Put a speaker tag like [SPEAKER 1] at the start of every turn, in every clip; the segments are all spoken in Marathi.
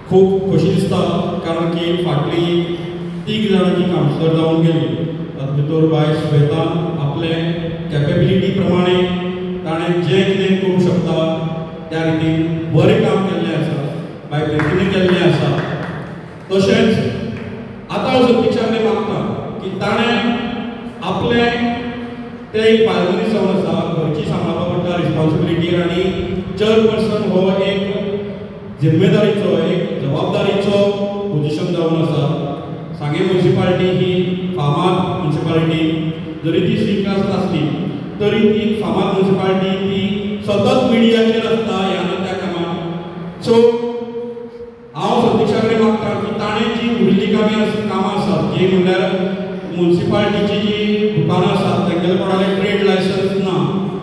[SPEAKER 1] खूब खोशी दिसता कारण की फाटली 3 जाणांची कावन्सिलर जावन गेली तातूंत भितर बाय श्वेतान आपले कॅपेबिलिटी प्रमाणे ताणें जें कितें करूं शकता त्या रितीन बरें काम केल्लें आसा बाय प्रितीन केल्लें आसा तशेंच आतां हांव सतीश कडेन मागता की ताणें आपलें तें एक बायल मनीस जावन आसा घरची सांबाळपा पडटा रिस्पॉन्सिबिलिटी आनी चेअरपर्सन हो एक जिम्मेदारीचो एक जबाबदारीचो पोजिशन जावन आसा सांगे म्युनिसिपालिटी ही फामाद म्युनिसिपालिटी जरी ती श्रीकास्त आसली तरी ती फामाद म्युनिसिपालिटी ती सतत मिडियाचेर आसता ह्या ना त्या कामाक सो हांव सतीशा कडेन मागता की ताणें जी उरिल्लीं कामां आसात जी म्हणल्यार म्युनिसिपालिटीची जी दुकानां आसात तांगेले कोणाले ट्रेड लायसन्स ना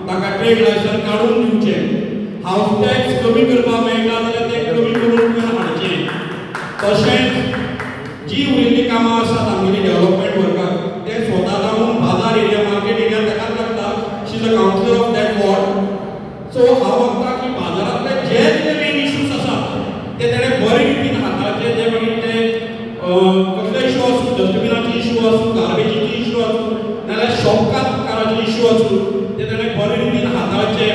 [SPEAKER 1] ताका ट्रेड लायसन्स काडून दिवचें हाऊस टॅक्स कमी करपाक मेळटा जाल्यार तें कमी करून हाडचें तशेंच जी उरिल्लीं कामां आसात आमगेली डेव्हलपमेंट वर्काक ते स्वता जावन बाजार एरिया मार्केट एरिया ताकाच लागता she is a councillor of that ward so हांव मागता की बाजारांतले जे कितें मेन इश्यूज आसात ते ताणें बरे रितीन हाताळचे जे मागीर ते कसले इश्यू आसूं डस्टबिनाचे इश्यू आसूं गार्बेजीचे इश्यू आसूं नाजाल्यार शॉपकाराचे इश्यू आसूं ते ताणें बरे रितीन हाताळचे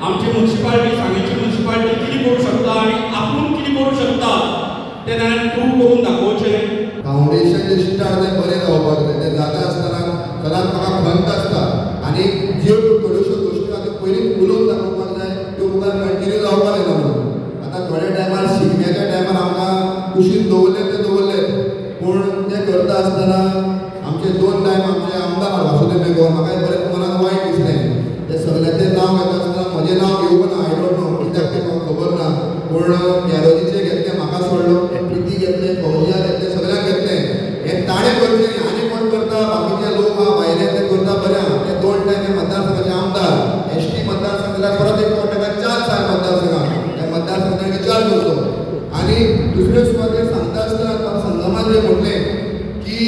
[SPEAKER 1] आमची म्युनिसिपालिटी सांगेची म्युनिसिपालिटी कितें करूं शकता आनी आपूण कितें करूं शकता ते ताणें प्रूव करून दाखोवचें
[SPEAKER 2] फावंडेशन जे स्टार्ट तें बरें जावपाक जाय तें जाता आसतना सदांच म्हाका खंत आसता आनी ज्यो थोड्योश्यो गोश्टी आसा त्यो पयलींच उलोवन दाखोवपाक जाय त्यो मुखार कंटिन्यू जावपाक जायना म्हणून आतां थोड्या टायमार शिगम्याच्या टायमार आमकां कुशीन दवरले पूण तें करता आसतना आमचे 2 टायम आमचे आमदार वासुदेव मेघवाल म्हाका बरें मनाक वायट दिसलें ते सगळ्यांचें नांव घेता आसतना म्हजें नांव घेवंक ना आय डोंट नो कित्याक तें म्हाका खबर ना पूण कॅरोजीचे घेतले म्हाका सोडलो प्रिती घेतले फौजिया घेतले सगळ्यांक घेतले हें ताणें करचें आनी कोण करता बाकीचे लोक हा भायले ते करता बरें आहा ते 2 टायम हे मतदारसंघाचे आमदार एसटी मतदारसंघ जाल्यार परत एक कोर्टाक 4 साल मतदारसंघाक त्या मतदारसंघाक विचार करचो आनी दुसरे सुवातेर सांगता आसतना संगमान जें म्हटलें की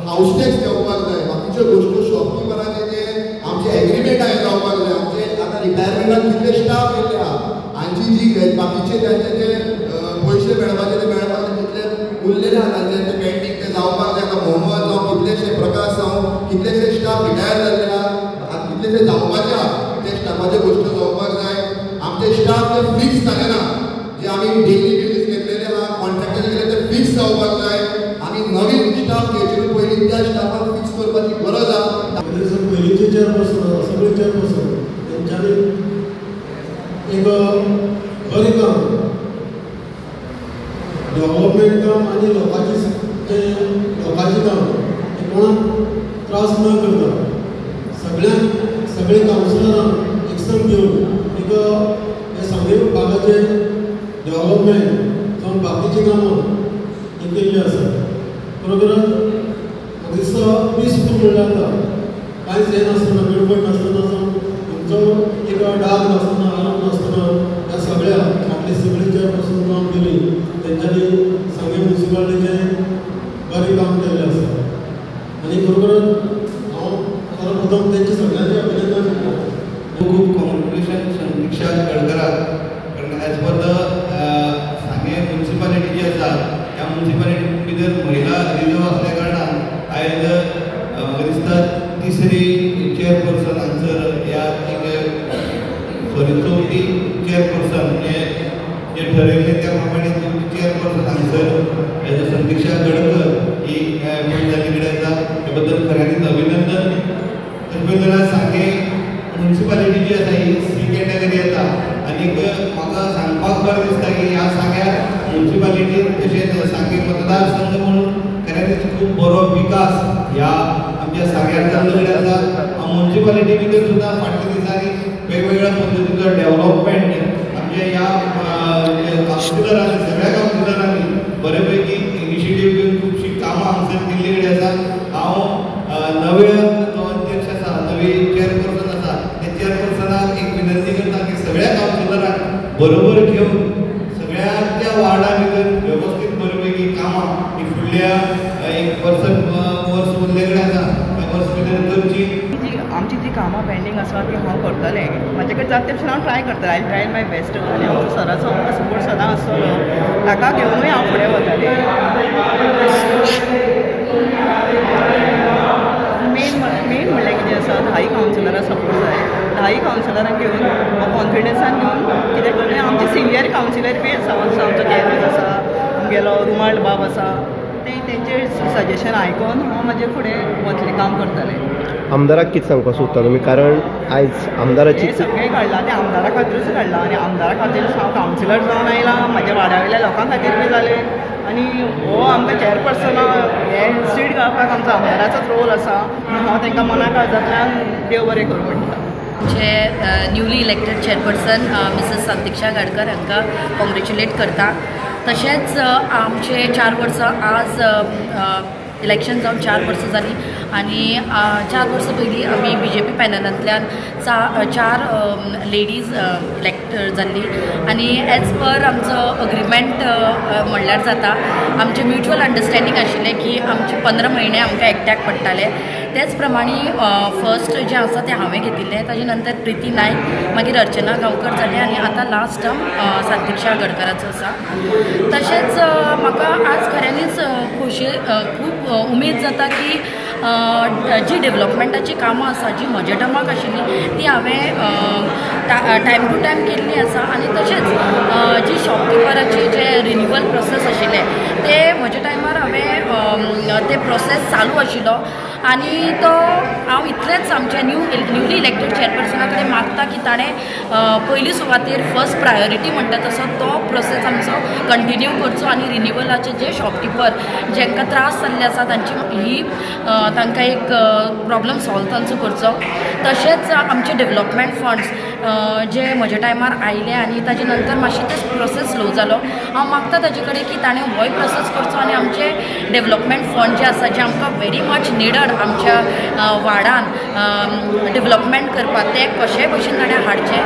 [SPEAKER 2] हाऊस टॅक्स घेवपाक जाय बाकीच्यो गोश्टी शॉपकिपराचे जे आमचे एग्रीमेंट आहे जावपाक जाय आमचे आतां रिटायरमेंटाक कितले स्टाफ येयले आहा आमची जी बाकीचे त्यांचे जे पैसे मेळपाचे ते मेळपाचे तितले उरलेले आहा तांचे ते पेंडींग ते जावपाक जाय आतां मोहम्मद जावं कितलेशे प्रकाश जावं कितलेशे स्टाफ रिटायर जाल्ले आहा कितलेशे जावपाचे आहा ते स्टाफाचे गोश्टी जावपाक जाय आमचे स्टाफ जे फिक्स जाले ना जे आमी डेली बेजीस घेतलेले आहा कॉन्ट्रॅक्टर केले ते फिक्स जावपाक जाय आनी नवीन स्टाफ घेवचे पयलीं त्या स्टाफाक फिक्स करपाची गरज आहा
[SPEAKER 3] पयलींचे चेअरपर्सन सगळे चेअरपर्सन तेंच्यांनी एक बरें काम डेव्हलपमेंट काम आनी लोकांचें काम हें कोणाक त्रास न करता सगळे कावन्सिलरांक एकसम घेवन एक हे सांगे भागाचे डेव्हलपमेंट जावं बाकीची कामां ही केल्ली आसा बरोबर म्हाका दिसता पीसफूल म्हणल्यार जाता कांयच हें नासतना गडबड नासतना तुमचो एक डाग नासतना आरोप नासतना ह्या सगळ्या आपले सगळे चेअरपर्सन काम केली तेंच्यांनी सांगे म्युनिसिपालिटीचें बरें काम केल्लें आसा आनी बरोबरच हांव सर्वप्रथम तेंचे सगळ्यांचे अभिनंदन करता
[SPEAKER 4] खूब कॉंग्रेच्युलेशन समीक्षा गडकराक कारण एज पर द सांगे म्युनिसिपालिटी जी आसा ह्या म्युनिसिपालिटी भितर महिला रिजर्व आसल्या कारणान आयज म्हाका दिसता तिसरी चेअरपर्सन हांगसर ह्या चवथी चेअरपर्सन जे ठरयल्ले त्या प्रमाणे चेअरपर्सन हांगसर एज अ समीक्षा गडकर ही जाल्ली कडेन आसा हे बद्दल खऱ्यांनीच अभिनंदन तशें जाल्यार सांगे म्युनिसिपालिटी जी आसा ही सी कॅटेगरी येता आनीक म्हाका सांगपाक बरें दिसता की ह्या सांग्या म्युनिसिपालिटीन तशेंच सांगे मतदारसंघ म्हणून खऱ्यांनीच खूब बरो विकास ह्या आमच्या सांग्यार जाल्लो आसा म्युनिसिपालिटी भितर सुद्दां फाटल्या दिसांनी वेगवेगळ्या पद्दतीचो डेव्हलपमेंट आमच्या ह्या कावन्सिलरांनी सगळ्या कावन्सिलरांनी बऱ्यापैकी इनिशिएटीव घेवन खुबशीं कामां हांगसर केल्ली कडेन आसा हांव नवे जो अध्यक्ष आसा नवी चेअरपर्सन आसा त्या चेअरपर्सनाक एक विनंती करता की सगळ्या कावन्सिलरांक बरोबर घेवन सगळ्या वार्डा भितर वेवस्थीत बऱ्यापैकी कामां ही फुडल्या एक वर्स उरले कडेन आसा त्या वर्स भितर करची
[SPEAKER 5] आमची जी कामां पेंडींग आसा ती हांव करतलें म्हाजे कडेन जाता ते हांव ट्राय करतलें आय ट्राय माय बेस्ट आनी हांव सराचो ताका घेवनूय हांव फुडें वतालें. मेन म्हणल्यार कितें आसा, 10 कावन्सिलरां सपोर्ट जाय. 10 कावन्सिलरांक घेवन हांव कॉन्फिडन्सान घेवन कितें करूं. आमचे सिनियर कावन्सिलर बी आसा, आमचो कॅरवेज आसा, आमगेलो रुमाल बाब आसा, तेंचे सजेशन आयकून हांव म्हाजें फुडें वतलें, काम करतलें.
[SPEAKER 6] आमदाराक कितें सांगपाक सोदता तुमी? कारण आयज आमदाराची
[SPEAKER 5] हें सगळें घडलां तें आमदारा खातीरूच घडलां, आनी आमदारा खातीर हांव कावन्सिलर जावन आयलां, म्हाज्या वाड्या वयल्या लोकां खातीर बी जालें. आनी हो आमकां चॅरपर्सन हें सीट घालपाक आमचो आमदाराचोच रोल आसा. हांव तांकां मना काळजांतल्यान देव बरें करूं म्हणटा.
[SPEAKER 7] आमचे न्यूली इलेक्टेड चॅरपर्सन मिसेस संतिक्षा गाडकर हांकां कॉंग्रेच्युलेट करता. तशेंच आमचे 4 वर्सां आज इलेक्शन जावन 4 वर्सां जालीं आनी 4 वर्सां पयलीं आमी BJP पॅनलांतल्यान 4 लेडीज इलेक्ट जाल्ली आनी एज पर आमचो अग्रिमेंट म्हणल्यार जाता, आमचें म्युच्युअल अंडरस्टँडींग आशिल्लें की आमचे 15 म्हयने आमकां एकट्याक पडटाले. तेच प्रमाणे फर्स्ट जें आसा तें हांवें घेतिल्लें, ताजे नंतर प्रिती नायक, मागीर अर्चना गांवकर जालें आनी आतां लास्ट टर्म संतिक्षा गडकराचो आसा. तशेंच म्हाका आज खऱ्यांनीच खोशी खूब उमेद जाता की जी डेव्हलपमेंटाची कामां आसा, जी म्हज्या टर्माक आशिल्ली ती हांवें टायम टू टायम केल्ली आसा. आनी तशेंच जी शॉपकिपराची जे रिन्युवल प्रोसेस आशिल्लें ते म्हज्या टायमार हांवें ते प्रोसेस चालू आशिल्लो आनी तो हांव इतलेंच आमच्या न्यूली इलेक्टेड चॅरपर्सना कडेन मागता की ताणें पयली सुवातेर फर्स्ट प्रायोरिटी म्हणटा तसो तो प्रोसेस आमचो कंटिन्यू करचो आनी रिन्युवलाचे जे शॉपकिपर जेंकां त्रास जाल्ले आसा तांकां एक प्रॉब्लम सॉल्व तांचो करचो. तशेंच आमचे डेव्हलपमेंट फंड्स जे म्हज्या टायमार आयले आनी ताजे नंतर मातशें ते प्रोसेस स्लो जालो. हांव मागता ताजे कडेन की ताणें होय प्रोसेस करचो आनी आमचे डेव्हलपमेंट फंड जे आसा जे आमकां व्हेरी मच निडड आमच्या वार्डान डेव्हलपमेंट करपाक ते कशेय भशेन ताणें हाडचे.